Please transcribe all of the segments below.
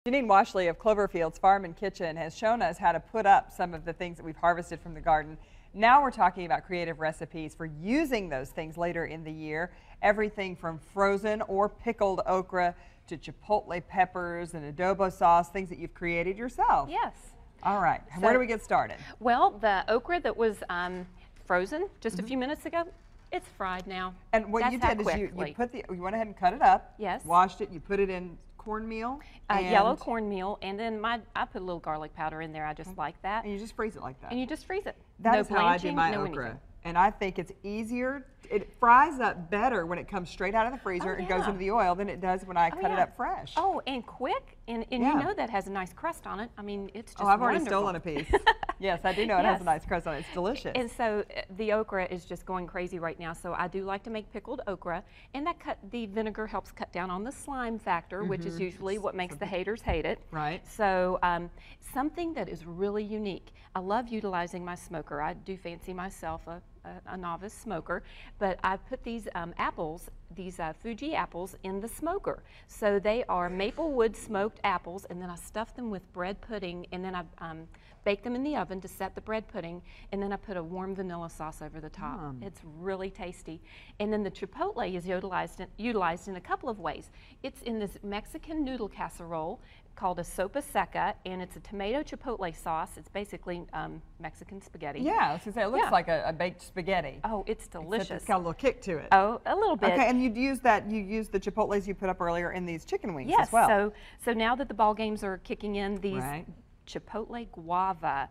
Janine Washley of Cloverfields Farm and Kitchen has shown us how to put up some of the things that we've harvested from the garden. Now we're talking about creative recipes for using those things later in the year. Everything from frozen or pickled okra to chipotle peppers and adobo sauce, things that you've created yourself. Yes. All right, so, where do we get started? Well, the okra that was frozen just a few minutes ago, it's fried now. And what you did is you went ahead and cut it up. Yes. Washed it, you put it in cornmeal. Yellow cornmeal, and then I put a little garlic powder in there. I just like that. And you just freeze it like that. And you just freeze it. That's no how I do my no okra. anything. And I think it's easier. It fries up better when it comes straight out of the freezer and goes into the oil than it does when I cut it up fresh. Oh, and quick. And you know that has a nice crust on it. I mean, it's just I've wonderful. already stolen a piece. Yes, I do know it has a nice crust on it. It's delicious. And so the okra is just going crazy right now. So I do like to make pickled okra. And the vinegar helps cut down on the slime factor, which is usually what makes the haters hate it. Right. So something that is really unique. I love utilizing my smoker. I do fancy myself a novice smoker, but I put these apples, these Fuji apples, in the smoker. So they are maple wood smoked apples, and then I stuff them with bread pudding, and then I bake them in the oven to set the bread pudding, and then I put a warm vanilla sauce over the top. It's really tasty. And then the chipotle is utilized in a couple of ways. It's in this Mexican noodle casserole called a sopa seca, and it's a tomato chipotle sauce. It's basically Mexican spaghetti. Yeah, I was going to say, it looks like a baked spaghetti. Oh, it's delicious. Except it's got a little kick to it. Oh, a little bit. Okay, and you use the chipotles you put up earlier in these chicken wings as well. Yes, so now that the ball games are kicking in, these chipotle guava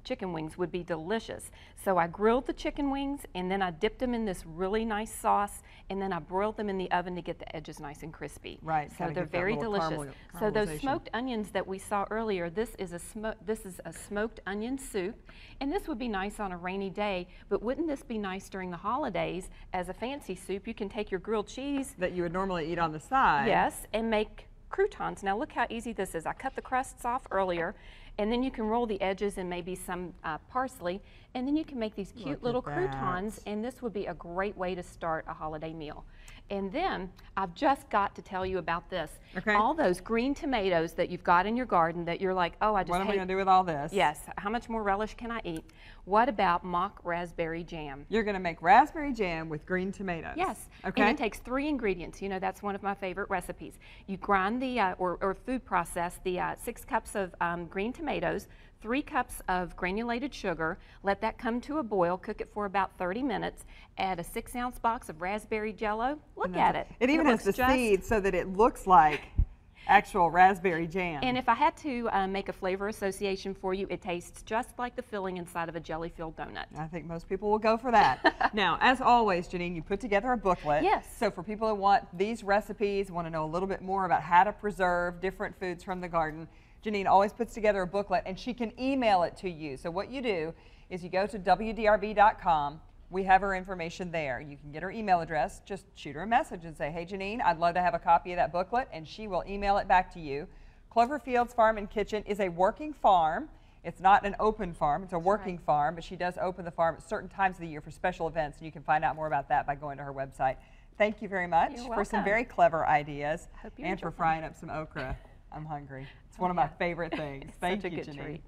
chicken wings would be delicious. So I grilled the chicken wings, and then I dipped them in this really nice sauce, and then I broiled them in the oven to get the edges nice and crispy. Right. So they're very delicious. So those smoked onions that we saw earlier, this is a smoked onion soup, and this would be nice on a rainy day, but wouldn't this be nice during the holidays as a fancy soup? You can take your grilled cheese that you would normally eat on the side. Yes, and make croutons. Now look how easy this is. I cut the crusts off earlier, and then you can roll the edges and maybe some parsley, and then you can make these cute little croutons, and this would be a great way to start a holiday meal. And then I've just got to tell you about this. Okay. All those green tomatoes that you've got in your garden that you're like, oh, I just What am I going to do with all this? Yes. How much more relish can I eat? What about mock raspberry jam? You're going to make raspberry jam with green tomatoes. Yes. Okay. And it takes 3 ingredients. You know, that's one of my favorite recipes. You grind the, or food process, the 6 cups of green tomatoes, 3 cups of granulated sugar, let that come to a boil, cook it for about 30 minutes, add a 6-ounce box of raspberry jello. Look at it. It even has the seeds so that it looks like actual raspberry jam. And if I had to make a flavor association for you, it tastes just like the filling inside of a jelly-filled donut. I think most people will go for that. Now, as always, Janine, you put together a booklet. Yes. So for people who want these recipes, want to know a little bit more about how to preserve different foods from the garden, Janine always puts together a booklet, and she can email it to you. So what you do is you go to WDRB.com. We have her information there. You can get her email address. Just shoot her a message and say, hey, Janine, I'd love to have a copy of that booklet, and she will email it back to you. Cloverfields Farm and Kitchen is a working farm. It's not an open farm. It's a working farm, but she does open the farm at certain times of the year for special events, and you can find out more about that by going to her website. Thank you very much for some very clever ideas and for frying up some okra. I'm hungry. It's one of my favorite things. Thank you, Janine.